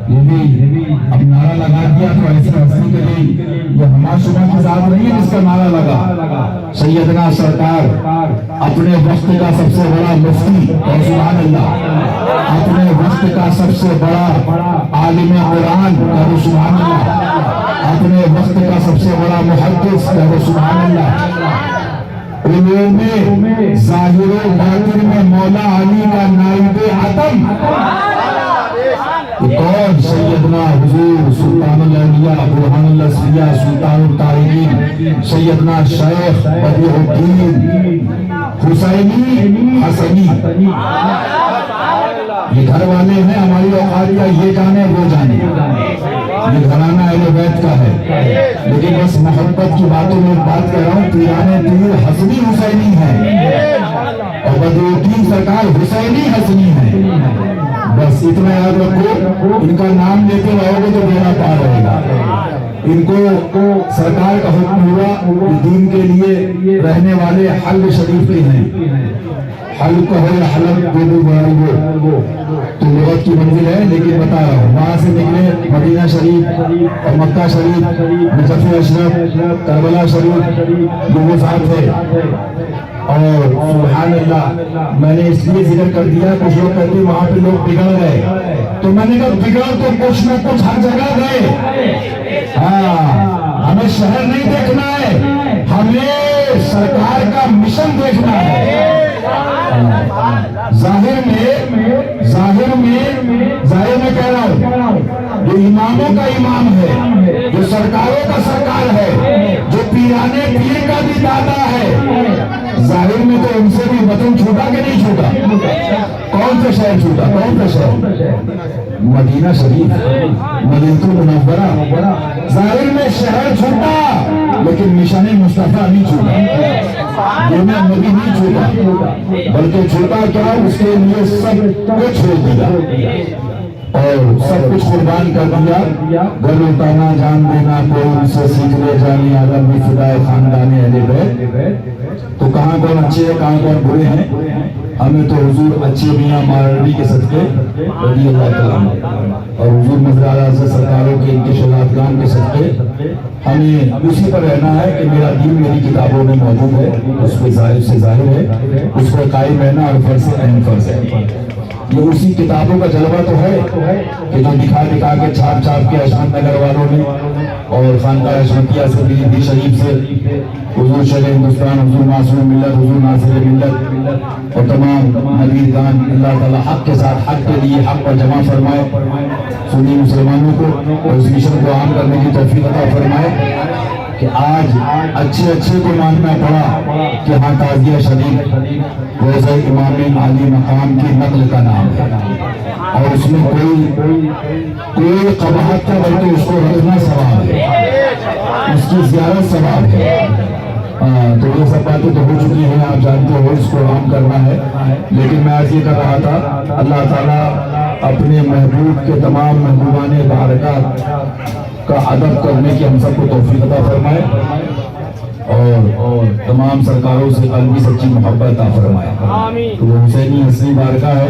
یہ بھی اب نعرہ لگا دیا تو ایسے ہستی کے لیے یہ ہمارا شبہ کی ذات نہیں ہے جس کا نعرہ لگا. سیدنا سرکار اپنے وقت کا سب سے بڑا مفتی اور سبحان اللہ اپنے وقت کا سب سے بڑا عالم قرآن اور سبحان اللہ اپنے وقت کا سب سے بڑا محدث اور سبحان اللہ علوم میں ظاہر و باطن میں مولا علی کا نائب عدم کون سیدنا حضور سلطان الاولیاء برہان اللہ سیاہ سلطان الطاہرین سیدنا شیخ بدیع الدین حسینی حسنی. یہ گھر والے ہیں ہماری اوقات کا یہ جانے وہ جانے یہ گھرانہ اہل بیت کا ہے لیکن بس محبت کی باتوں میں بات کر رہا ہوں. پیرانے پیر حسنی حسینی ہے اور بدیع الدین سرکار حسینی حسنی ہے. بس اتنا یاد رکھو ان کا نام لیتے رہو گے تو بیڑا پار رہے گا. ان کو سرکار کا حکم ہوا دین کے لیے رہنے والے حلب شریف کے ہیں. حلب کا ہے حلب دو بڑھائیے تو لغت کی منزل ہے لیکن بتا رہا ہوں وہاں سے نکلے مدینہ شریف اور مکہ شریف نجف اشرف کربلا شریف جو وہ صاحب تھے. اور سبحان اللہ میں نے اس لیے ذکر کر دیا کچھ لوگ کہتے ہیں وہاں پہ لوگ بگڑ گئے تو میں نے کہا بگڑ تو کچھ نہ کچھ ہر جگہ گئے. ہاں ہمیں شہر نہیں دیکھنا ہے ہمیں سرکار کا مشن دیکھنا ہے. ظاہر میں کہہ رہا ہوں جو اماموں کا امام ہے جو سرکاروں کا سرکار ہے جو پیرانے پیر کا بھی دادا ہے ظاہر میں تو ان سے بھی وطن چھوٹا کہ نہیں چھوٹا. کون سا شہر چھوٹا کون سا شہر مدینہ شریف مدینہ المنورہ. ظاہر میں شہر چھوٹا لیکن مشن مصطفیٰ نہیں چھوٹا. دنیا نبی نہیں چھوٹا بلکہ چھوٹا کیا اس کے لیے سب کچھ چھوڑ دیا اور سب کچھ قربان کر دیا. گھر اٹھانا جان دینا کوئی ان سے سیکھ لے جانی عالم بھی فدائے خاندان اہل بیت. تو کہاں کون اچھے ہیں کہاں کون برے ہیں. ہمیں تو حضور اچھے میاں ماروی کے صدقے رضی اللہ تعالیٰ اور حضور مظہر اعلیٰ سے سرکاروں کے ان کے شفاعتگان کے صدقے ہمیں اسی پر رہنا ہے کہ میرا دین میری کتابوں میں موجود ہے اس پہ ظاہر سے ظاہر ہے اس پر قائم رہنا اور فرض سے اہم فرض ہے. یہ اسی کتابوں کا جلوہ تو ہے کہ جو دکھا کے چھاپ کے اشمت نگر والوں نے اور خانقاہ اشمتیہ سے دلی شریف سے حضور شرع ہندوستان حضور معصوم ملت حضور ناصر ملت اور تمام نبیگان اللہ تعالیٰ حق کے ساتھ حق کے لیے حق پر جمع فرمائے. سنی مسلمانوں کو اور اس مشن کو عام کرنے کی توفیق عطا فرمائے کہ آج اچھے کو ماننا پڑا کہ ہاں تعزیہ شریف روزہ امام عالی مقام کی نقل کا نام ہے اور اس میں کوئی قباحت کا بلکہ اس کو رکھنا ثواب ہے اس کی زیارت ثواب ہے. تو یہ سب باتیں تو ہو چکی ہیں آپ جانتے ہو اس کو عام کرنا ہے. لیکن میں آج یہ کر رہا تھا اللہ تعالیٰ اپنے محبوب کے تمام محبوبان بارکات کا ادب کرنے کی ہم سب کو توفیق عطا فرمائے اور تمام سرکاروں سے قلبی سچی محبت عطا فرمائے. تو وہ حسینی حسنی بارگاہ ہے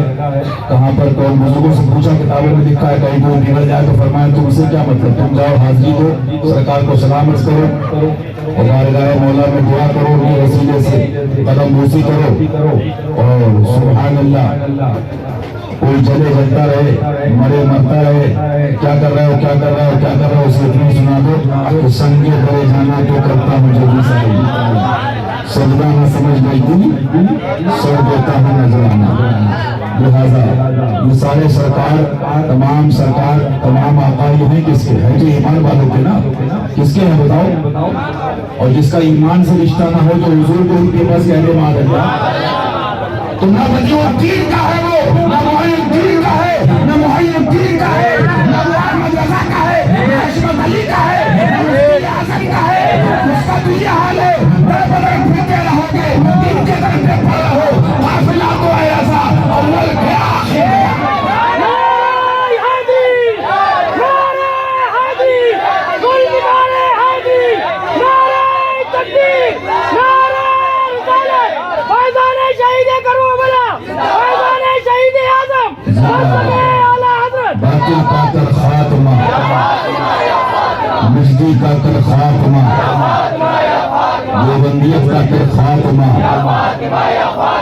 کہاں پر کون بزرگوں سے پوچھا کتابوں میں لکھا ہے کہیں کوئی بگڑ جائے تو فرمایا تم سے کیا مطلب تم جاؤ حاضری دو سرکار کو سلام عرض کرو اور بارگاہ مولا میں دعا کرو ان کے وسیلے سے قدم بوسی کرو اور سبحان اللہ کوئی چلے جلتا رہے مرے مرتا رہے کیا کر رہے ہو اسے اتنی سنا دو کہ سنگے بڑے جانا تو کرتا مجھے بھی صحیح سجدہ نہ سمجھ نہیں سر دیتا ہوں نظرانہ. لہذا یہ سارے سرکار تمام آقا یہ ہیں کس کے ہیں جو ایمان والوں کے نا کس کے ہیں بتاؤ. اور جس کا ایمان سے رشتہ نہ ہو تو حضور کو ان کے پاس کہنے مار تو نہ بدیع الدین کا ہے وہ نہ معین الدین کا ہے نہ معین الدین کا ہے نہ محمد رضا کا ہے نہ حشمت علی کا ہے نہ مفتی اعظم کا ہے. اس کا تو یہ حال ہے بڑے پھرتے رہو گے دین کے طرف پہ پڑ رہو قافلہ تو ایسا اول کے آخر شہید کرو بلا شہید اعظم باطل کا کر خاتمہ، مجدی کا کر خاتمہ، دیوبندیت کا کر خاتمہ،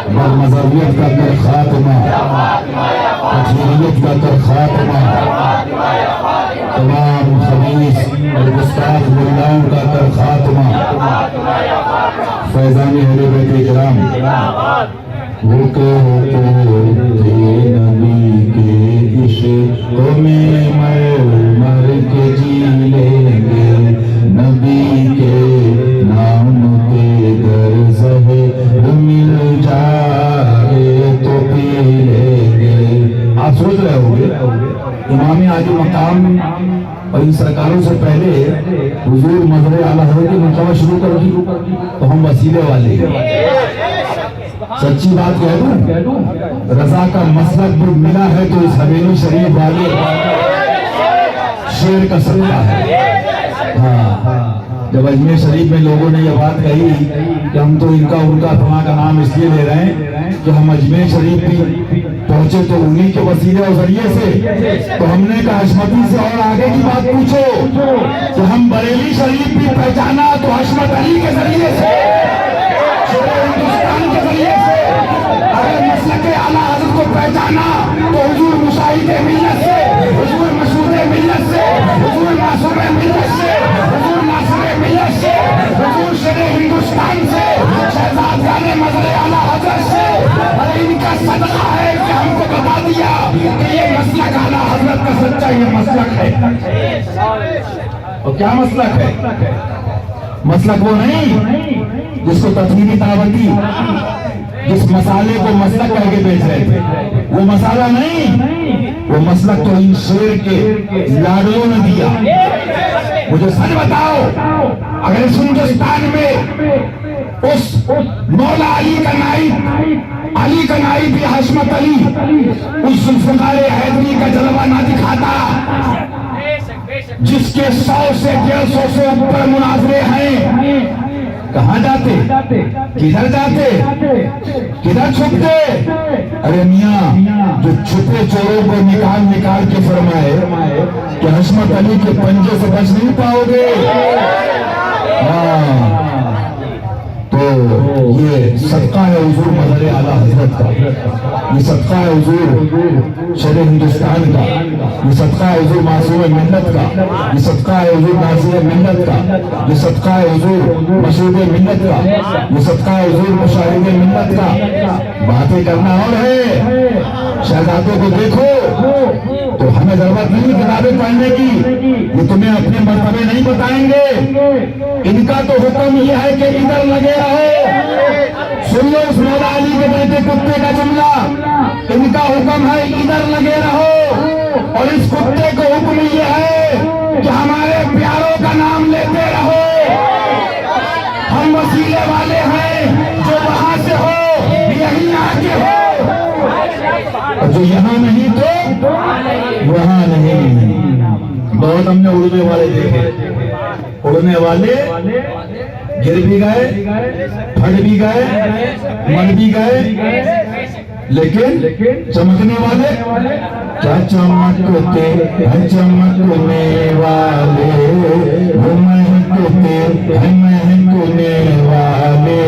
برمذہبیت کا کر خاتمہ، تکفیریت کا کر خاتمہ، تمام خبیث اور گستاخ ملاؤں کا کر خاتمہ۔ فیضان اہل بیت کرام، وہ کہتے تھے نبی کے عشق میں مر کے جی لیں گے، نبی کے نام کے در زہر مل جائے تو پی لیں گے۔ آپ سوچ رہے ہوں گے امام عالی مقام اور ان سرکاروں سے پہلے حضور مظہر اعلیٰ حضرت کی مرتبہ شروع کر دی تو ہم وسیلے والے ہیں۔ سچی بات کہہ دوں، رضا کا مسلک بھی ملا ہے تو اس حویلی شریف والے شیر کا صدقہ ہے۔ جب اجمیر شریف میں لوگوں نے یہ بات کہی کہ ہم تو ان کا فلاں کا نام اس لیے لے رہے ہیں کہ ہم اجمیر شریف بھی پہنچے تو انہی کے وسیلے اور ذریعے سے، تو ہم نے کہا حشمتی سے اور آگے کی بات پوچھو کہ ہم بریلی شریف بھی پہچانا تو حشمت علی کے ذریعے سے، ہندوستان کے ذریعے سے، اگر مسلک اعلیٰ حضرت کو پہچانا تو حضور مشاہد ملت سے، حضور مسعود ملت سے، حضور معصوم ملت سے، حضور ناصر ملت سے، حضور شیر ہندوستان سے، شہزادگان مظہر اعلیٰ حضرت سے، اور ان کا صدقہ ہے کہ ہم کو بتا دیا کہ یہ مسلک اعلیٰ حضرت کا سچا یہ مسلک ہے۔ اور کیا مسلک ہے؟ مسلک وہ نہیں جس کو تطہیری دعوتی جس مسالے کو مسلک کہہ کے بیچ رہے تھے، وہ مسالہ نہیں، وہ مسلک تو ان شیر کے لاڈلوں نے دیا۔ مجھے سچ بتاؤ، اگر اس ہندوستان میں اس مولا علی کا نائب بھی حشمت علی اس ذوالفقار حیدری کا جلوہ نہ دکھاتا، جس کے 100 سے 150 سے اوپر مناظرے ہیں، کہاں جاتے؟ کدھر جاتے؟ کدھر چھپتے؟ ارے میاں، جو چھپے چوروں کو نکال کے فرمائے کہ حشمت علی کے پنجے سے بچ نہیں پاؤ گے۔ تو یہ صدقہ ہے حضور مظہر اعلیٰ حضرت کا، یہ صدقہ ہے حضور شیر ہندوستان کا، یہ صدقہ ہے حضور معصوم ملت کا، یہ صدقہ ہے حضور ناصر ملت کا، یہ صدقہ ہے حضور مسعود ملت کا، یہ صدقہ ہے حضور مشاہد ملت کا۔ باتیں کرنا اور ہے، شہزادوں کو دیکھو تو ہمیں ضرورت نہیں کتابیں پڑھنے کی، یہ تمہیں اپنے مرتبے نہیں بتائیں گے۔ ان کا تو حکم یہ ہے کہ ادھر لگے رہو۔ سن لو اس مولا علی کے بیٹے کتے کا جملہ، ان کا حکم ہے ادھر لگے رہو، اور اس کتے کو حکم یہ ہے کہ ہمارے پیاروں کا نام لیتے رہو۔ ہم وسیلے والے ہیں، جو وہاں سے ہو یہیں آگے ہو، اور جو یہاں نہیں تو وہاں نہیں۔ بہت ہم نے اڑنے والے دیکھے، اڑنے والے گر بھی گئے، پھٹ بھی گئے، مر بھی گئے، لیکن چمکنے والے کیا چمکتے ہیں، چمکنے والے وہ مہکتے ہیں، مہکنے والے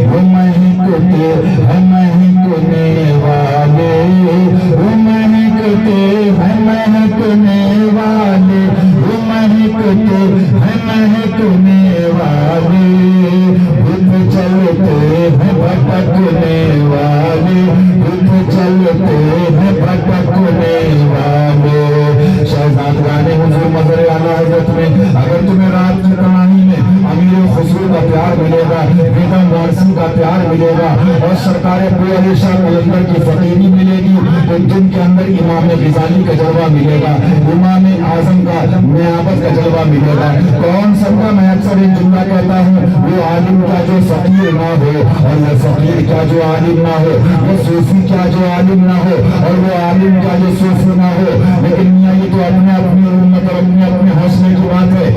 وہ مہکتے ہیں، مہکنے والے وہ مہکتے ہیں، مہکنے والے وہ مہکتے ہیں، مہکنے والے بت چلتے ہیں بھٹکنے والے، بت چلتے ہیں بھٹکنے والے۔ شہزادگان حضور مظہر اعلیٰ حضرت میں اگر تمہیں رات کی کہانی میں امیر خسرو کا پیار ملے گا، بیگم وارثی کا پیار ملے گا، اور سرکار پیر علی شاہ قلندر کی فقیری ملے گی، تو دن کے اندر امام غزالی کا جلوہ ملے گا، امام اعظم کا نیابت کا جلوہ ملے گا۔ کون سب کا میں اکثر ایک جملہ کہتا ہوں، وہ عالم کا جو فقیر نہ ہو، اور وہ فقیر کا جو عالم نہ ہو، وہ صوفی کا جو عالم نہ ہو، اور وہ عالم کا جو صوفی نہ ہو۔ لیکن میاں یہ تو اپنے اپنی امت اور اپنے اپنے حوصلے کی بات ہے،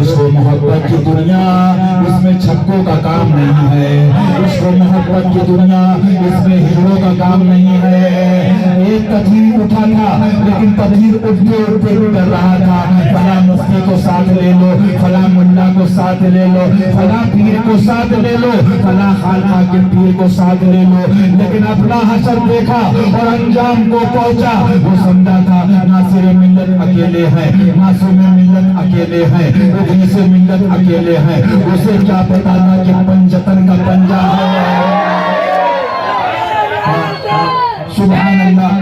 عشق و محبت کی دنیا اس میں چھکوں کا کام نہیں ہے، عشق و محبت کی دنیا اس میں ہیرو کا کام نہیں ہے۔ ایک تدبیر اٹھا تھا لیکن تدبیر اٹھتے اٹھتے ڈر رہا تھا، فلاں مفتی کو ساتھ لے لو، فلاں ملا کو ساتھ لے لو، فلاں پیر کو ساتھ لے لو، فلاں خانقاہ کے پیر کو ساتھ لے لو، لیکن اپنا حشر دیکھا اور انجام کو پہنچا۔ وہ سمجھا تھا ناصر ملت اکیلے ہیں، معصوم ملت اکیلے ہیں، ادریس ملت اکیلے ہیں، اسے کیا پتا تھا کہ پنجتن کا پنجہ ہے۔ سبحان اللہ،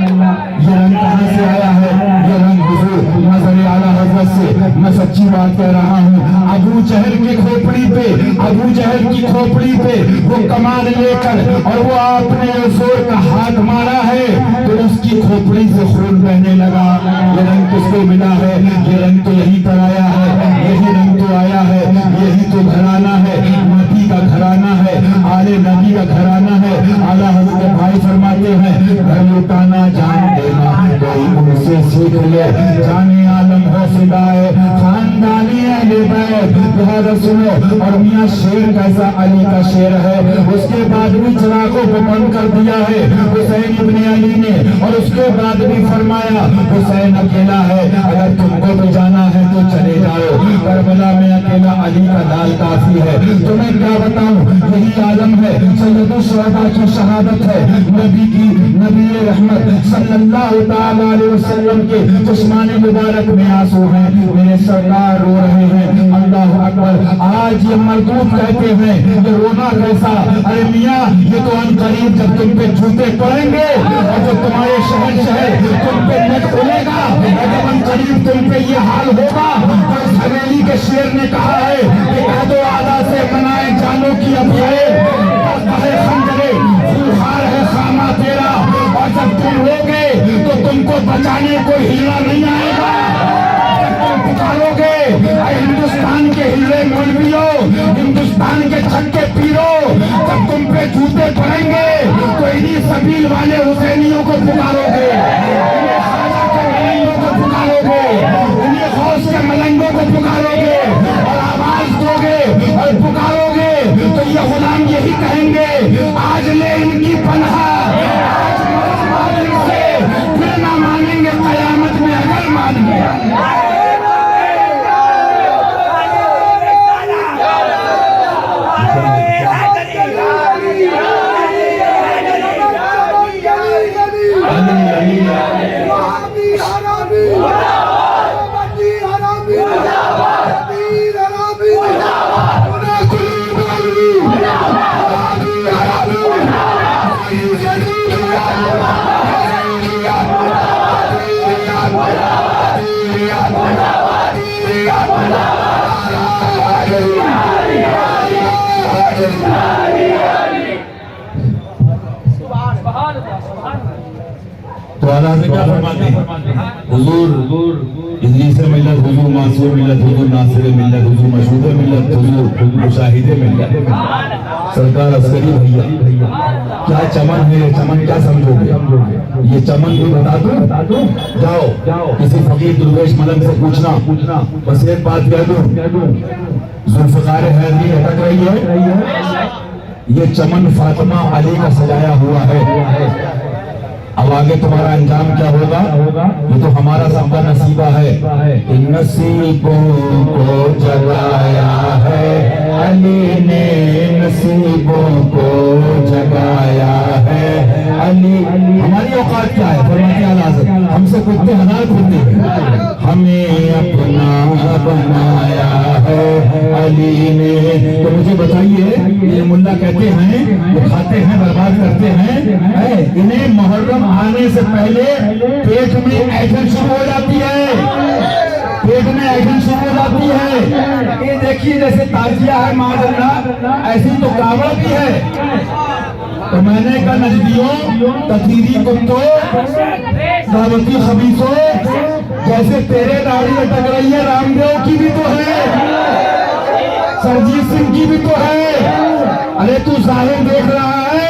یہ رنگ کہاں سے آیا ہے؟ یہ رنگ حضور نظر اعلیٰ حضرت سے، میں سچی بات کہہ رہا ہوں۔ ابو جہل کی کھوپڑی پہ، ابو جہل کی کھوپڑی پہ وہ کمان لے کر اور وہ آپ نے زور کا ہاتھ مارا ہے تو اس کی کھوپڑی سے خون بہنے لگا۔ یہ رنگ کس کو ملا ہے؟ یہ رنگ تو یہیں پر آیا ہے، یہی رنگ تو آیا ہے، یہی تو گھرانہ ہے، نبی کا گھرانہ ہے، آل نبی کا گھرانہ ہے۔ اعلیٰ حضرت بھائی فرماتے ہیں گھر لٹانا جان دینا کوئی ان سے سیکھ لے، جانے عالم ہو فدائے خاندانی اہل بیت۔ لہذا سنو، اور میاں شیر کیسا علی کا شیر ہے، اس کے بعد بھی چراغوں کو بند کر دیا ہے حسین ابن علی نے، اور اس کے بعد بھی فرمایا حسین اکیلا ہے، اگر تم کو بھی جانا ہے تو چلے جاؤ، کربلا میں اکیلا علی کا لال کافی ہے۔ تمہیں کیا بتاؤں، یہی عالم ہے، سید الشہداء کی شہادت ہے، نبی رحمت صلی اللہ تعالی علیہ وسلم کے چشمان مبارک میں آنسو ہیں، میرے سرکار رو رہے ہیں۔ اللہ اکبر۔ آج یہ مردود کہتے ہیں یہ رونا کیسا؟ ارے میاں، یہ تو ان قریب جب تم پہ جوتے پڑیں گے اور جب تمہارے شہر تم پہ نٹ کھلے گا اور جب ان قریب تم پہ یہ حال ہوگا تو اس حویلی کے شیر نے کہا ہے کہ عہد و عہدہ سے منائے جانوں کی ابھیائے، خنجرے خوار ہے خامہ تیرا، اور جب تم روگے تو تم کو بچانے کوئی ہیلا نہیں آئے گا۔ جب تم پکارو گے اے ہندوستان کے ہیلے مولویوں، ہندوستان کے چھکے پیرو، جب تم پہ جوتے پڑیں گے تو انہی سبیل والے حسینیوں کو پکارو گے، انہی خواجہ کے ملنگوں کو پکارو گے، انہی غوث کے ملنگوں کو پکارو گے اور آواز دو گے اور پکارو گے تو یہ غلام یہی کہیں گے آج لے ان کی پناہ، آج مالک سے پھر نہ مانیں گے قیامت میں اگر مان گیا۔ تو اعلیٰ سے کیا فرماتے ہیں؟ حضور ادریس ملت، حضور معصوم ملت، حضور ناصر ملت، حضور مشہود ملت، حضور مشاہد ملت۔ سرکار عسکری بھیا کیا چمن ہے، چمن کیا سمجھو گے؟ یہ چمن بھی بتا دوں، جاؤ کسی فقیر درویش ملنگ سے پوچھنا، بس ایک بات کہہ دوں، ذوالفقار حیدری اٹک رہی ہے، یہ چمن فاطمہ علی کا سجایا ہوا ہے۔ اب آگے تمہارا انجام کیا ہوگا یہ تو ہمارا سب کا نصیبہ ہے۔ ان نصیبوں کو جگایا ہے علی نے، نصیبوں کو جگایا ہے علی۔ ہماری اوقات کیا ہے؟ فرماتے ہیں حضرت ہم سے کتے ہزار کتے ہیں، ہمیں اپنا بنایا ہے علی نے۔ تو مجھے بتائیے، یہ ملا کہتے ہیں وہ کھاتے ہیں برباد کرتے ہیں، انہیں محرم آنے سے پہلے پیٹ میں ایٹھن شروع ہو جاتی ہے، پیٹ میں ایٹھن شروع ہو جاتی ہے۔ یہ دیکھیے جیسے تازیہ ہے معاذ اللہ، ایسی تو کعبہ بھی ہے۔ تو میں نے کہا نجدیوں، تطہیری کتوں، دعوتی خبیثوں، جیسے تیرے داڑھی اٹک رہی ہے رام دیو کی بھی تو ہے، سرجیت سنگھ کی بھی تو ہے۔ ارے تو ظاہر دیکھ رہا ہے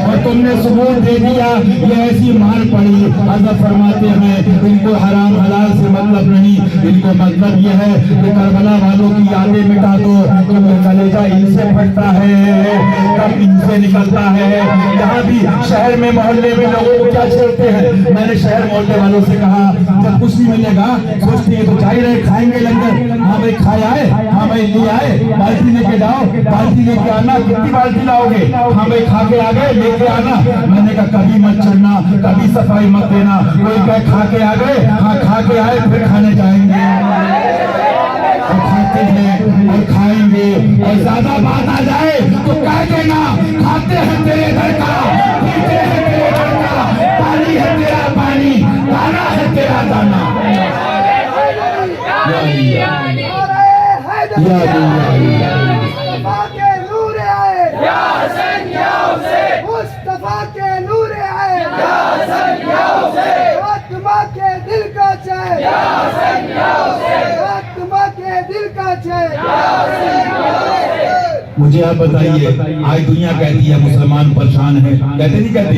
اور تم نے ثبوت دے دیا، یہ ایسی مار پڑی۔ حضرت فرماتے ہیں ان کو حرام حلال سے مطلب نہیں، ان کو مطلب یہ ہے کہ کربلا والوں کی یادیں مٹا دو، کیونکہ کلیجہ ان سے پھٹتا ہے، کب ان سے نکلتا ہے۔ یہاں بھی شہر میں محلے میں لوگوں کو کیا چھیڑتے ہیں، میں نے شہر محلے والوں سے کہا جب کچھ نہیں ملے گا سوچتے ہیں تو چاہیے رہے کھائیں گے لنگر، ہاں بھائی کھائے آئے، ہاں بھائی لے آئے، بالٹی لے کے جاؤ، بالٹی لے کے آنا، کتنی بالٹی لاؤ گے، ہاں بھائی کھا کے آ گئے لے کے آنا۔ میں نے کہا کبھی مت چڑھنا، کبھی صفائی مت دینا، کوئی کہے کھا کے آ گئے، ہاں کھا کے آئے پھر کھانے جائیں گے، اور کھاتے ہیں اور کھائیں گے، اور زیادہ بات آ جائے تو کہہ دینا کھاتے ہیں تیرے گھر کا، پیتے ہیں تیرے گھر کا، پانی ہے تیرا پانی، دانا ہے تیرا دانا۔ مصطفیٰ کے نور آئے، مصطفیٰ کے نور آئے، فاطمہ کے دل کا چین، فاطمہ کے دل کا چین۔ مجھے آپ بتائیے، آج دنیا کہتی ہے مسلمان پریشان ہے، کہتے نہیں کہتے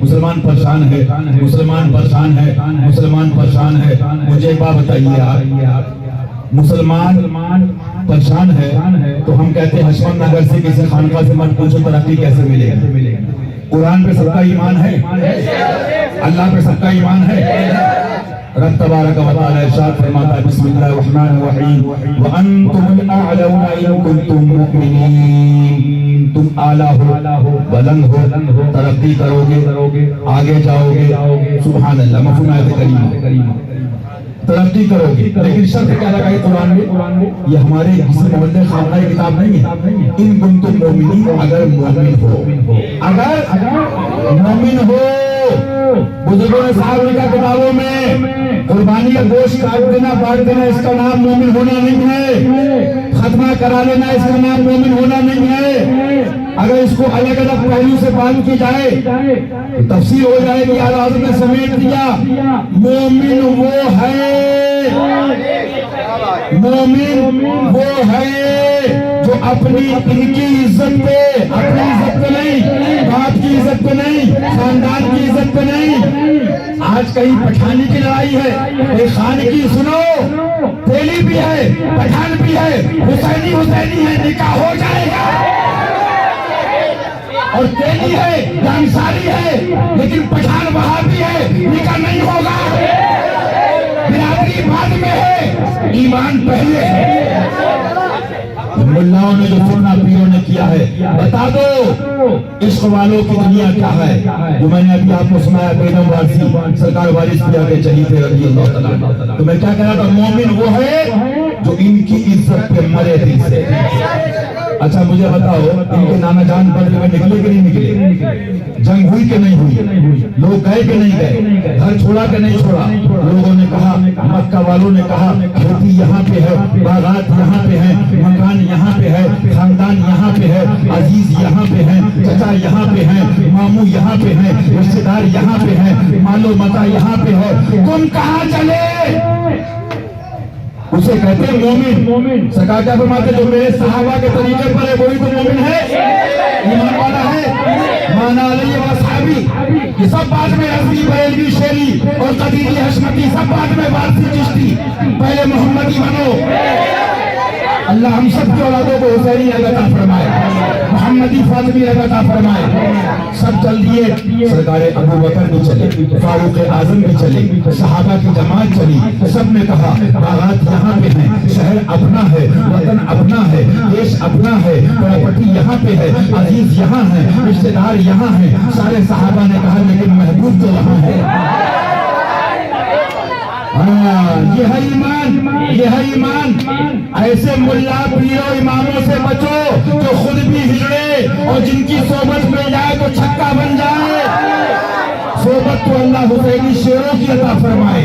مسلمان پریشان ہے، مسلمان پریشان ہے، مسلمان پریشان ہے۔ مجھے ایک بات بتائیے، آپ مسلمان پریشان ہے تو ہم کہتے ہیں حشمت نگر سے کسی خانقاہ سے مت پوچھو ترقی کیسے ملے گی۔ قرآن پہ سب کا ایمان ہے، اللہ پہ سب کا ایمان ہے۔ رب تبارک و تعالی ارشاد فرماتا ہے بسم اللہ الرحمن الرحیم وَأَنْتُمُ الْأَعْلَوْنَ إِن كُنتُم مُؤْمِنِينَ، تم اعلیٰ ہو، بلند ہو، ترقی کرو گے، آگے جاؤ گے۔ سبحان اللہ، مفہوم آیت کریمہ، ترقی کرو گے، لیکن شرط کیا لگائی قرآن میں؟ یہ ہمارے کسی محلے خانقاہ کی کتاب نہیں ہے۔ ان کنتم مومنین، اگر مومن ہو، اگر مومن ہو۔ بزرگوں نے صاحب لکھا کتابوں میں قربانی کا گوشت کاٹ دینا بانٹ دینا اس کا نام مومن ہونا نہیں ہے، ختمہ کرا لینا اس کا نام مومن ہونا نہیں ہے۔ اگر اس کو الگ الگ پہلو سے بات کی جائے تو تفسیر ہو جائے گی، اعلیٰ حضرت نے سمیٹ دیا، مومن وہ ہے، مومن وہ ہے جو اپنی ان کی عزت پہ، اپنی عزت پہ نہیں، باپ کی عزت پہ نہیں، خاندان کی عزت پہ نہیں۔ آج کہیں پٹھانی کی لڑائی ہے، ایک خان کی سنو، تیلی بھی ہے، پٹھان بھی ہے، حسینی ہے، نکاح ہو جائے گا، اور تیلی ہے یا انصاری ہے، لیکن پٹھان وہاں بھی ہے، نکاح نہیں ہوگا۔ برادری بعد میں ہے، ایمان پہلے ہے۔ ملاؤں نے جو فتنہ پیروں نے کیا ہے، بتا دو عشق والوں کی دنیا کیا ہے؟ جو میں نے ابھی آپ کو سنایا بیگم وارسی سرکار وارث پیا کے شہید رضی اللہ تعالیٰ، تو میں کیا کہہ رہا تھا، مومن وہ ہے جو ان کی عزت پہ مرے دل سے۔ اچھا مجھے بتاؤ، ان کے نانا جان بدر میں نکلے کہ نہیں نکلے؟ جنگ ہوئی کہ نہیں ہوئی؟ لوگ گئے کہ نہیں گئے؟ گھر چھوڑا کہ نہیں چھوڑا؟ لوگوں نے کہا، مکہ والوں نے کہا کھیتی یہاں پہ ہے، باغات یہاں پہ ہے، مکان یہاں پہ ہے، خاندان یہاں پہ ہے، عزیز یہاں پہ ہے، چچا یہاں پہ ہے، ماموں یہاں پہ ہے، رشتے دار یہاں پہ ہے، مال و متا یہاں پہ ہے، تم کہاں چلے؟ اسے کہتے ہیں مومن۔ سرکار کیا فرماتے جو میرے صحابہ کے طریقے پر ہے وہی تو مومن ہے، ایمان والا ہے۔ مانا علیہ وصحابی، یہ سب بعد میں رضوی بریلوی شیری اور قدیری حشمتی، سب بعد میں وارثی چشتی، پہلے محمدی بنو۔ اللہ ہم سب کی اولادوں کو حسینی عطا فرمائے، محمدی فاطمی عطا فرمائے۔ سب چل دیے، سرکار ابو بکر بھی چلے، فاروق اعظم بھی چلے، صحابہ کی جماعت چلی، سب نے کہا باغات یہاں پہ ہیں، شہر اپنا ہے، وطن اپنا ہے، دیش اپنا ہے، پراپرٹی یہاں پہ ہے، عزیز یہاں ہے، رشتے دار یہاں ہیں۔ سارے صحابہ نے کہا لیکن محبوب تو وہاں ہے۔ یہ ہے ایمان، یہ ہے ایمان۔ ایسے ملا پیروں اماموں سے بچو جو خود بھی ہجڑے اور جن کی صحبت میں جائے تو چھکا بن جائے۔ صحبت تو اللہ حسینی شیروں کی عطا فرمائے۔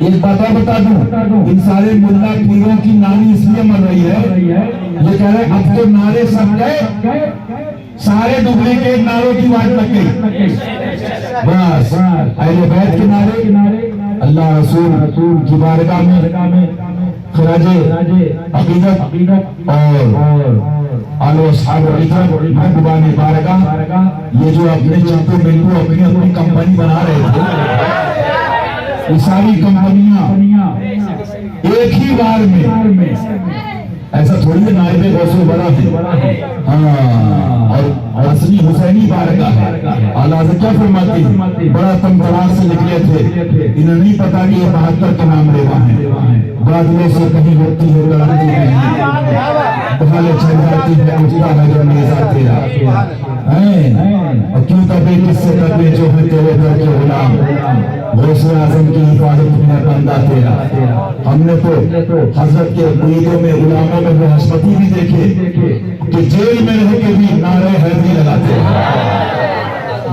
ایک بات اور بتا دوں، ان سارے ملا پیروں کی نانی اس لیے مر رہی ہے، یہ کہہ رہے اب تو نعرے سب گئے، سارے ڈپلیکیٹ نعروں کی بات لگ گئی، بس اہل بیت کے نعرے اللہ رسول کی بارگاہ میں خراج عقیدت اور آل و اصحاب محبوبان بارگاہ، یہ جو اپنے چپو بلو اپنی اپنی کمپنی بنا رہے تھے، یہ ساری کمپنیاں ایک ہی بار میں، ایسا تھوڑی ہے نائب غوث بڑا ہے، ہاں، اور اصلی حسینی بارگاہ ہے۔ اعلیٰ حضرت کیا فرماتے ہیں، بڑا تمطراز سے نکلے تھے، انہیں نہیں پتا کہ یہ 72 کے نام ریوا ہیں، بادلوں سے کہیں ہوتی ہے لڑتی نہیں، بہالے چل جاتی ہے اٹھتا ہے جو نیزہ تیرا، اور کیوں تبے کس سے تبے جو ہے تیرے در کے غلام، غوث اعظم کی حفاظت میں بندہ تیرا۔ ہم نے تو حضرت کے مریدوں میں غلاموں میں وہ حشمتی بھی دیکھے کہ جیل میں رہ کے بھی نعرے حیدری لگاتے ہیں،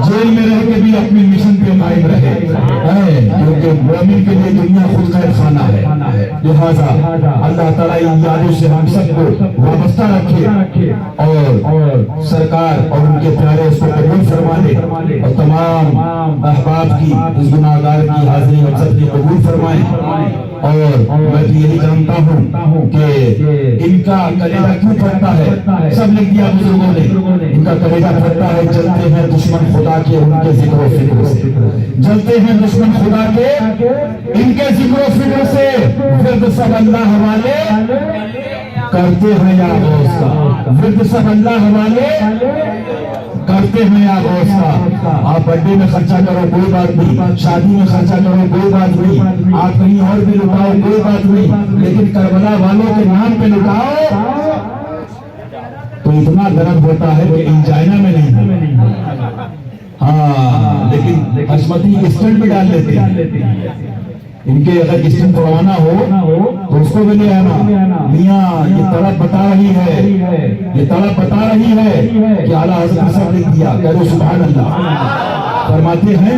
جیل میں رہ کے بھی اپنے مشن پہ قائم رہے، کیونکہ مومن کے لیے دنیا خود خیر خانہ ہے۔ لہذا اللہ تعالیٰ ان یادوں سے ہم سب کو وابستہ رکھے اور سرکار اور ان کے پیارے اس کو قبول فرما لے، اور تمام احباب کی اس گناہگار کی حاضری ہم سب کی قبول فرمائیں۔ اور میں تو یہی جانتا ہوں کہ ان کا کلیجہ کیوں پھٹتا ہے، سب لکھ دیا بزرگوں نے، ان کا کلیجہ پھٹتا ہے، جلتے ہیں دشمن خدا کے ان کے ذکر و فکر سے، جلتے ہیں دشمن خدا کے ان کے ذکر و فکر سے، ورد سب اللہ حوالے کرتے ہیں یا غوث کا، ورد سب اللہ حوالے کرتے ہیں یا غوث کا۔ آپ بڈے میں خرچہ کرو کوئی بات نہیں، شادی میں خرچہ کرو کوئی بات نہیں، آپ کہیں اور بھی لٹاؤ کوئی بات نہیں، لیکن کربلا والوں کے نام پہ لٹاؤ تو اتنا درد ہوتا ہے کہ انجائنا میں نہیں، ہاں، لیکن حشمتی اسٹنٹ بھی ڈال لیتے ہیں، ان کے اگر اسٹنٹ پڑھوانا ہو تو اس کو بھی لے آنا، میاں یہ طلب بتا رہی ہے، یہ طلب بتا رہی ہے کہ اعلیٰ حضرت سب لکھ دیا، کہو سبحان اللہ۔ فرماتے ہیں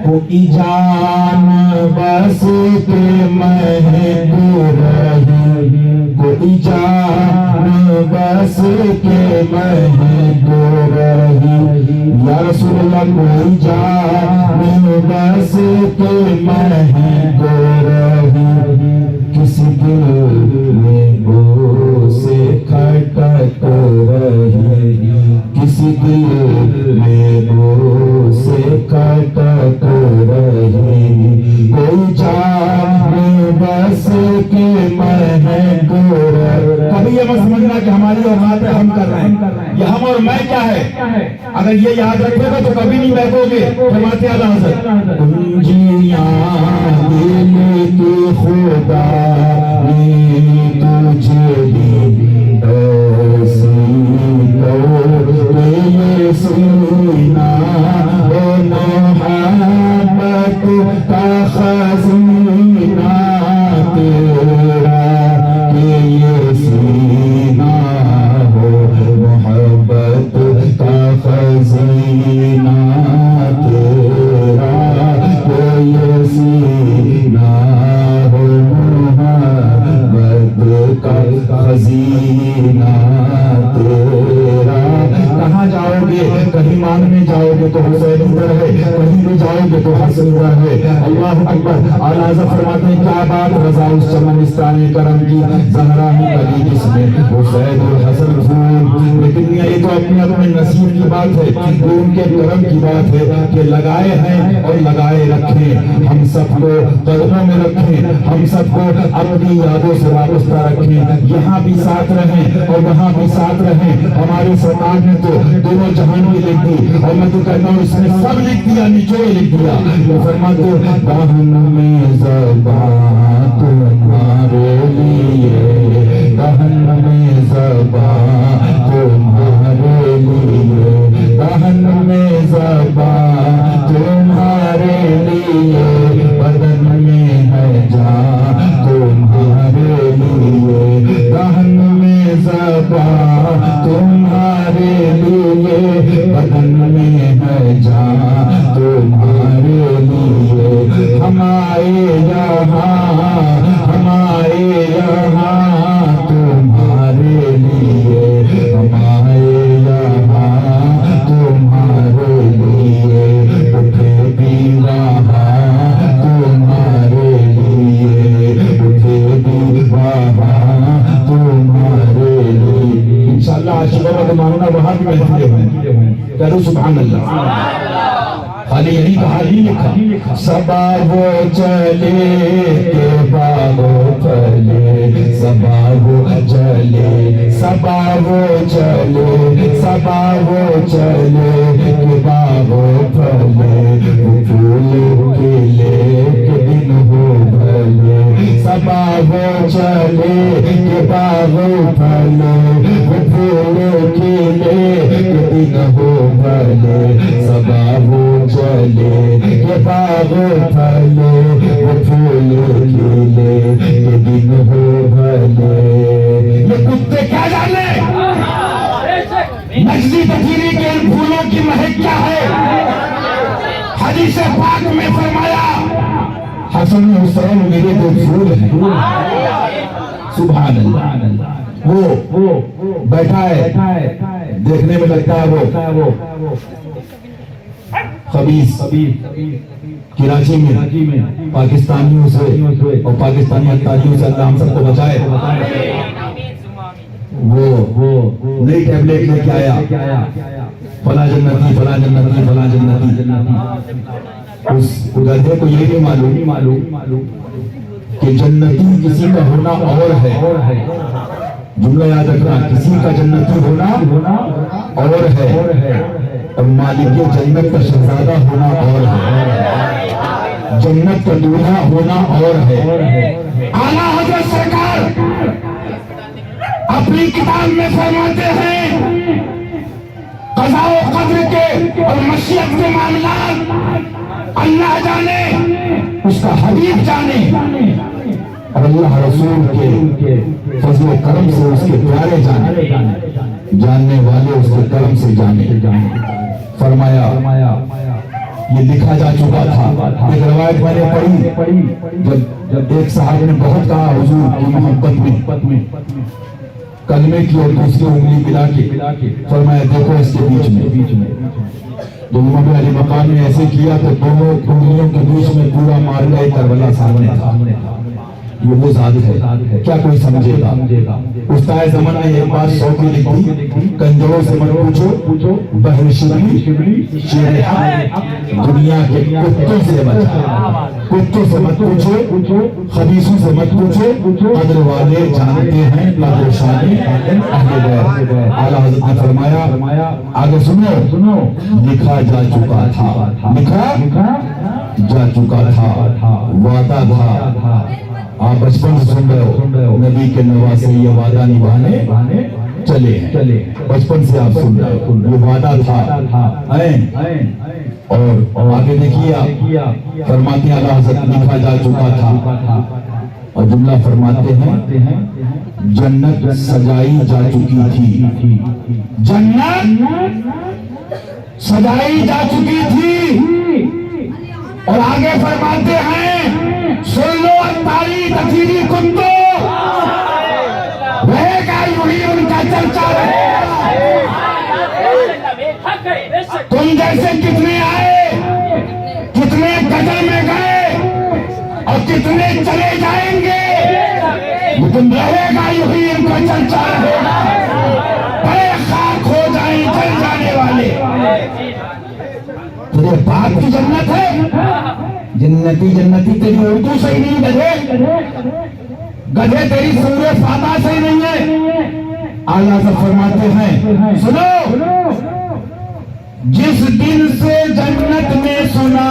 کوئی جان بس کے محبوب رہی، کوئی جان بس کے محبوب رہی، یا رسول اللہ کوئی جان بس کے محبوب رہی، کسی دل میں وہ سے کھٹک رہی، کسی دل میں وہ سے کھٹک رہی، کوئی جان بس کے محبوب رہی۔ کبھی یہ مت سمجھنا کہ ہماری اوقات ہے ہم کر رہے ہیں، یہ ہم اور میں کیا ہے، اگر یہ یاد رکھے گا تو کبھی نہیں بیٹھو گے۔ فرماتے ہیں اعلیٰ حضرت کنجیاں دل کی خدا نے تجھے دی، ایسی تو سینہ و محبت کا خزینہ تیرا، کہ یہ سینہ ہو محبت کا خزینہ تیرا، کہ یہ سینہ ہو محبت کا خزینہ تیرا۔ کہاں جاؤ گے، کہیں مانگنے جاؤ گے تو حسین ادھر ہے، کہیں بھی جاؤ گے تو حسن ادھر ہے۔ اللہ اکبر۔ اعلیٰ حضرت فرماتے ہیں کیا بات رضا اس چمنستان کرم کی، زہرا ہی کلی جس میں حسین اور حسن رسول، لیکن یہ تو اپنے اپنے نصیب کی بات ہے، وہ ان کے کرم کی بات ہے کہ لگائے ہیں اور لگائے رکھیں، ہم سب کو قدموں میں رکھیں، ہم سب کو اپنی یادوں سے وابستہ رکھیں، یہاں بھی ساتھ رہیں اور وہاں بھی ساتھ رہیں۔ ہمارے سرکار نے تو دونوں جہان کی لکھ دی، اور میں تو کہتا ہوں اس نے سب لکھ دیا، نچوڑ لکھ دیا۔ وہ فرماتے دہن میں زبان تمہارے لیے، دہن میں زبان تمہارے لیے، دہن میں زبان تمہارے لیے، بدن میں ہے جان تمہارے لیے، دہن میں زبان تمہارے لیے، بدن میں ہے جان تمہارے لیے، ہم آئے یا وہاں بھی محفلیں ہوئیں. کہہ دو سبحان اللہ. خالی یہی کہا نہیں لکھا. صبا وہ چلے کہ باغو پھلے, صبا وہ چلے, صبا وہ چلے, صبا وہ چلے کہ باغو پھلے, پھول کھلے کہ دن ہو بھلے. صبا وہ چلے کہ باغو پھلے, پھول کھلے کہ دن ہو بھلے. صبا وہ چلے کہ باغ پھلے, وہ پھول کھلے کہ دن ہو بھلے. یہ کتے کیا جانے نجدی تطہیری کے ان پھولوں کی مہک کیا ہے؟ حدیث پاک میں فرمایا حسن حسین میرے دو پھول ہیں. سبحان اللہ. وہ بیٹھا ہے, دیکھنے میں لگتا ہے وہ خبیث. کراچی میں پاکستانیوں سے اور پاکستانی اتاریوں سے اللہ ہم سب کو بچائے. وہ نئی ٹیبلیٹ لے کے آیا, فلاں جنتی فلاں جنتی فلاں جنتی. اس گدھے کو یہ بھی معلوم کہ جنتی کسی کا ہونا اور ہے. جملہ یاد رکھنا, کسی کا جنتی ہونا اور ہے, اور مالک جنت کا شہزادہ ہونا اور ہے, جنت کا دولہا ہونا اور ہے. اعلیٰ حضرت سرکار اپنی کتاب میں فرماتے ہیں قضاء و قدر کے اور مشیت کے معاملات اللہ جانے, اس کا حبیب جانے, اور اللہ رسول کے فضل و کرم سے اس کے پیارے جاننے والے اس کے کرم سے جانے. فرمایا یہ لکھا جا چکا تھا. ایک روایت میں نے پڑھی, جب ایک صحابی نے بہت کہا حضور کی محبت میں کلمے کی اور دوسری انگلی ملا کے, فرمایا دیکھو اس کے بیچ میں جو امام علی مقام نے ایسے کیا تو دونوں انگلیوں کے بیچ میں پورا مارکہ کربلا سامنے تھا. یہ وہ ذات ہے, کیا کوئی سمجھے گا؟ استاد زمن نے ایک بات 100 کی لکھی, کنجروں سے مت پوچھو, بہر شبلی شیر حق, دنیا کے کتوں سے بچا. کتوں سے مت پوچھو, خبیثوں سے مت پوچھو, قدر والے جانتے ہیں قدر شان اہل بیت. اعلیٰ حضرت نے فرمایا آگے سنو, لکھا جا چکا تھا, وعدہ تھا. آپ بچپن سے سن رہے ہو, نبی کے نواسے یہ وعدہ نبھانے چلے ہیں. بچپن سے آپ سن رہے ہو, یہ وعدہ تھا. اور آگے دیکھیے فرماتے ہیں اعلیٰ حضرت لکھا جا چکا تھا, اور جملہ فرماتے ہیں جنت سجائی جا چکی تھی. جنت سجائی جا چکی تھی. اور آگے فرماتے ہیں سن لو اتاری تطہیری کتو, رہے گا یوں ہی ان کا چرچا رہے گا. تم جیسے کتنے آئے, کتنے قدر میں گئے, اور کتنے چلے جائیں گے, لیکن رہے گا یوں ہی ان کا چرچا رہے گا. بڑے خاک ہو جائیں جل جانے والے. تیرے باپ کی جنت ہے, جنتی تیری اردو صحیح نہیں, گدھے تیری سورہ فاتحہ صحیح نہیں ہے. اعلیٰ حضرت فرماتے ہیں سنو, جس دن سے جنت میں سنا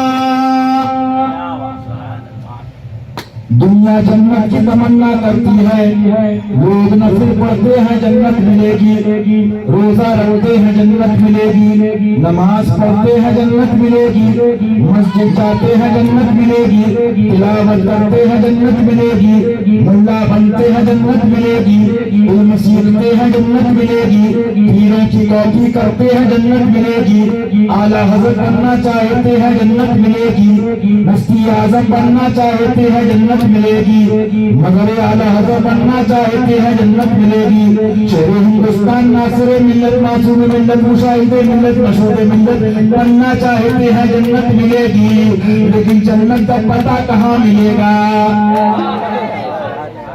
دنیا جنت کی تمنا کرتی ہے, لوگ نفل پڑھتے ہیں جنت ملے گی, روزہ رکھتے ہیں جنت ملے گی, نماز پڑھتے ہیں جنت ملے گی, مسجد جاتے ہیں جنت ملے گی, تلاوت کرتے ہیں جنت ملے گی, ملا بنتے ہیں جنت ملے گی, علم سیکھتے ہیں جنت ملے گی, پیروں کی کاپی کرتے ہیں جنت ملے گی, اعلیٰ حضرت بننا چاہتے ہیں جنت ملے گی, مفتی اعظم بننا چاہتے ہیں جنت ملے گی, مگر اعلیٰ حضرت بننا چاہتے ہیں جنت ملے گی. شہر ہندوستان ناصر ملت, معصوم ملت, مشاہد ملت, مشہور ملت بننا چاہتے ہیں جنت ملے گی, لیکن جنت کا پتہ کہاں ملے گا؟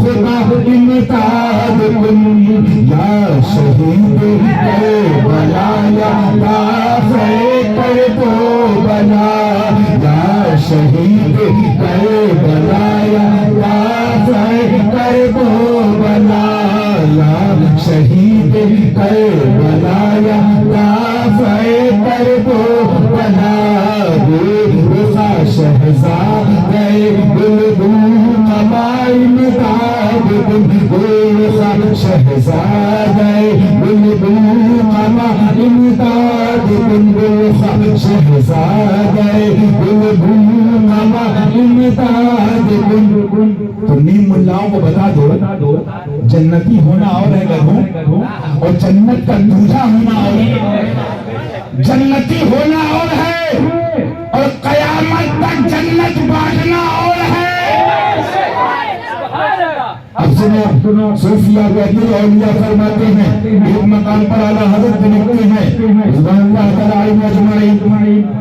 خدا امداد کن یا شہید کربلا یا دافع کربلا یا شہید کربلا یا دافع کربلا یا شہید کربلا یا دافع کربلا رخا شہزادے بلبل قبائل امداد کن رخا شہزادے بلبل قبائل امداد کن رخا شہزادے بلبل قبائل امداد کن. تو نیم ملاؤں کو بتا دو جنتی ہونا اور ہے گدھوں اور جنت کا دوجا ہونا اور ہے. جنتی ہونا اور ہے اور قیامت تک جنت بانٹنا اور ہے. اب سنو صوفیہ کہتے ہیں اولیاء فرماتے ہیں ایک مقام پر اعلیٰ حضرت لکھتے ہیں رضوان اللہ تعالیٰ علیہم اجمعین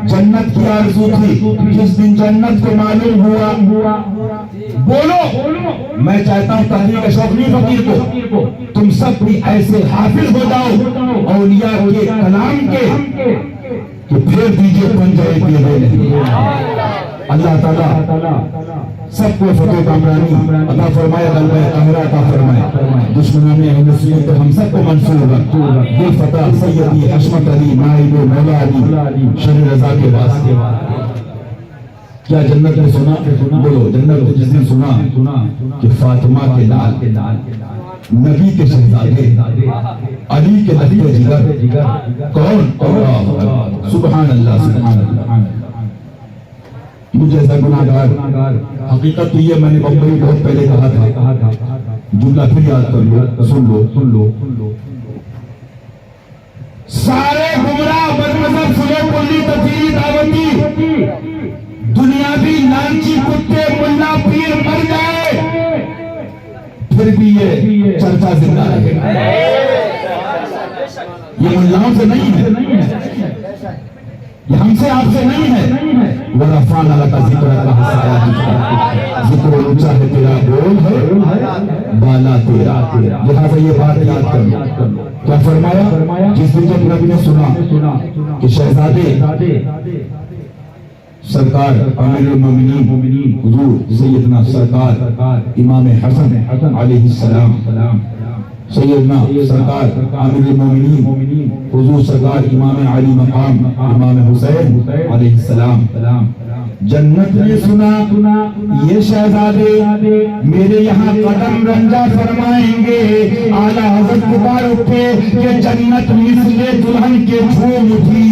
جنت کی آرزو تھی. جس دن جنت کو معلوم ہوا بولو میں چاہتا ہوں تحریک شوقی فقیر کو تم سب بھی ایسے حافظ ہو جاؤ اولیاء کے کلام کے کہ پھر دیجئے پنجے کے دینے. اللہ تعالیٰ سب کو فتح کامرانی عطا فرمائے غلبہ قہرہ عطا فرمائے. دشمنان اہل سنت ہم سب کو منصور یہ فتح سیدی عصمت علی نائب مولا علی شر رضا کے واسطے. کیا جنت نے سنا بولو جنت نے جس نے سنا کہ فاطمہ کے لال نبی کے شہزادے علی کے لخت جگر کون سبحان اللہ سبحان اللہ. مجھے ایسا گناہگار حقیقت تو یہ میں نے بمبئی بہت پہلے کہا تھا جملہ پھر یاد کر لو سن لو سارے گمراہ بدمذہب سلو کلی تفسیری دعوتی دنیاوی لانچی کتے ملا پیر مر جائے پھر بھی یہ چرچا زندہ رہے. یہ ملاؤں سے نہیں ہے یہ ہم سے آپ سے نہیں ہے. وَرَفَعْنَا لَكَ ذِكْرَكَ ذکر اونچا ہے تیرا بول ہے بالا تیرا. لہٰذا یہ بات یاد کر لو کیا فرمایا جس دن جب نبی نے سنا کہ شہزادے سرکار امیر المومنین حضور سیدنا سرکار امام حسن علیہ السلام سیدنا سرکار امیر المومنین حضور سرکار امام علی مقام امام حسین علیہ السلام جنت نے سنا یہ شہزادے میرے یہاں قدم رنجا فرمائیں گے. اعلیٰ حضرت پکار اٹھے کہ جنت مثل دلہن کے جھوم اٹھی.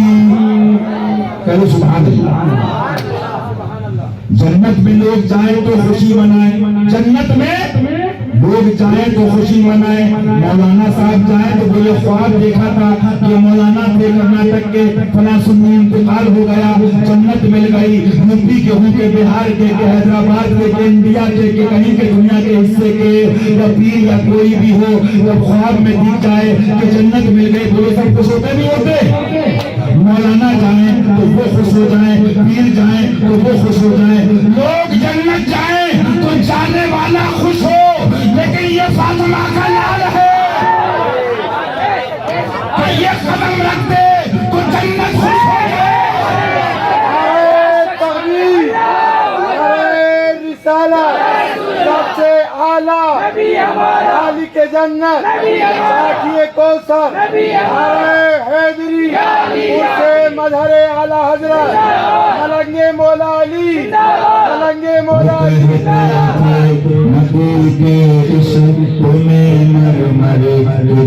کہو سبحان اللہ. جنت میں لوگ جائیں تو خوشی منائیں. جنت میں لوگ جائیں تو خوشی منائیں. مولانا صاحب جائیں تو بولے خواب دیکھا تھا کہ مولانا تھے کرناٹک کے فلاں سنی انتقال ہو گیا جنت مل گئی. یوپی کے ہوں کے بہار کے حیدرآباد کے انڈیا کے کہیں کے دنیا کے حصے کے یا پیر یا کوئی بھی ہو جب خواب میں دیکھ جائے کہ جنت مل گئی بولے سب خوش ہوتے نہیں ہوتے. مولانا جائیں تو وہ خوش ہو جائیں پیر جائیں تو وہ خوش ہو جائیں. لوگ جنت جائیں تو جانے والا خوش ہو لیکن یہ فاطمہ کا لال ہے کہ یہ قدم رکھ دے تو جنت خوش ہو جائے. سب سے اعلیٰ علی کے جنت ساقی کوثر حیدری سے مظہر اعلیٰ حضرت ملنگ مولا علی ملنگ مولا علی. نبی کے عشق میں مر مر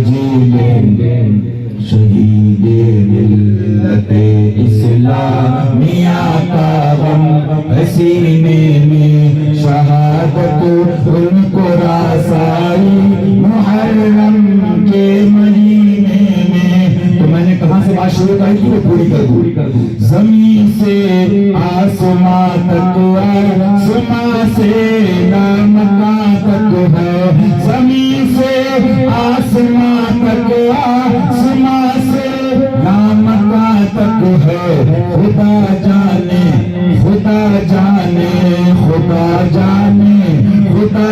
جی لیں گے شہید ملت اسلامیہ کا غم سینے میں شہادت ان کو رسائی محرم کے مہینے میں. تو میں نے کہاں سے بات شروع کی وہ پوری کر دوں. زمین سے آسمان تک آسمان سے نامکاں تک ہے. زمین سے آسمان تک آسمان سے نامکاں تک ہے. خدا جانے خدا جانے خدا جانے خدا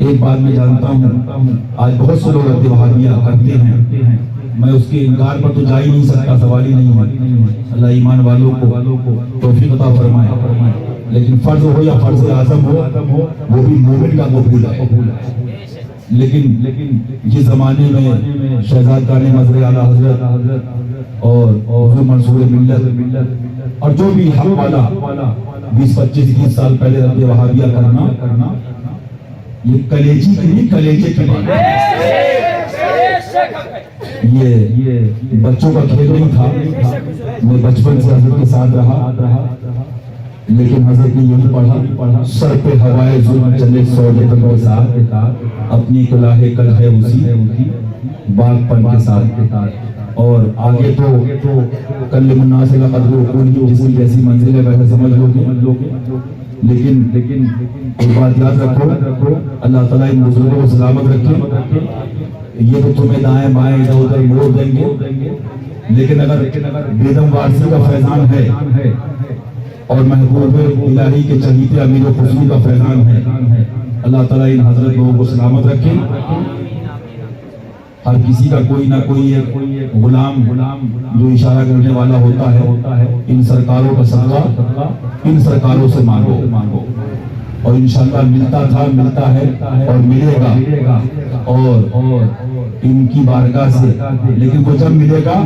ایک بات میں جانتا ہوں، آج بہت سے لوگ رد وہابیہ کرتے ہیں، میں اس کے انکار پر تو جا ہی نہیں سکتا، سوال ہی نہیں ہے۔ اللہ ایمان والوں کو توفیق عطا فرمائے، لیکن فرض ہو یا فرض اعظم ہو، وہ بھی مومن کا قبول ہے۔ لیکن جس زمانے میں شہزاد گان مظہر اعلیٰ حضرت اور حضور منصور ملت اور جو بھی حق والا 20-25 سال پہلے رد وہابیہ کرنا، یہ کلیجی کی نہیں، کلیجے کی بات ہے۔ یہ بچوں کا کھیل نہیں تھا۔ میں بچپن سے حضرت کے ساتھ رہا، لیکن حضرت نے یہی پڑھا، سر پہ ہوائے ظلم چلے سو جتن کے ساتھ، اپنی کلاه کل ہے اسی باغ پن کے ساتھ۔ اور آگے تو کلم الناس لقد وقونی جیسی منزل ہے، ویسے سمجھ لو گے۔ لیکن ایک بات یاد رکھو، اللہ تعالیٰ ان بزرگوں کو سلامت رکھے۔ یہ تو تمہیں دائیں بائیں ادھر ادھر موڑ دیں گے، لیکن اگر بیدم وارثی کا فیضان ہے اور محبوب الہی کے چہیتے امیر و خسرو کا فیضان ہے، اللہ تعالیٰ ان حضرت لوگوں کو سلامت رکھے۔ ہر کسی کا کوئی نہ کوئی ایک غلام جو اشارہ کرنے والا ہوتا ہے، ان سرکاروں کا صدقہ ان سرکاروں سے مانگو، اور انشاءاللہ ملتا تھا، ملتا ہے اور ملے گا، اور ان کی بارگاہ سے۔ لیکن وہ جب ملے گا،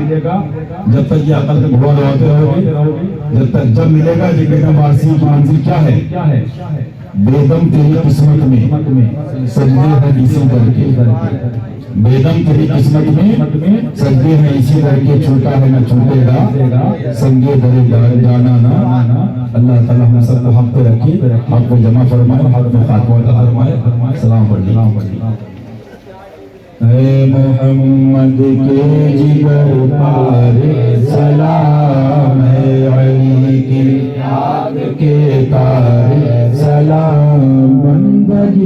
جب تک یہ عقل کے گھوڑا دوڑاتے رہو گے، جب ملے گا یہ بیدم وارثی کی منزل کیا ہے؟ بیدم تیری قسمت میں سجدے ہیں اسی در کے، بیدم تیری قسمت میں سجدے ہیں اسی در کے، چھوٹا ہے نہ چھوٹے گا سنگے درے جانا نا۔ اللہ تعالیٰ ہم سب کو حق پہ رکھے، حق کو جمع فرمائے، حق میں خاتمہ فرمائے۔ سلام پڑھیں۔ اے محمد کے جگر پر سلام، ہے علی کی یاد کے تارے سلام، بندگی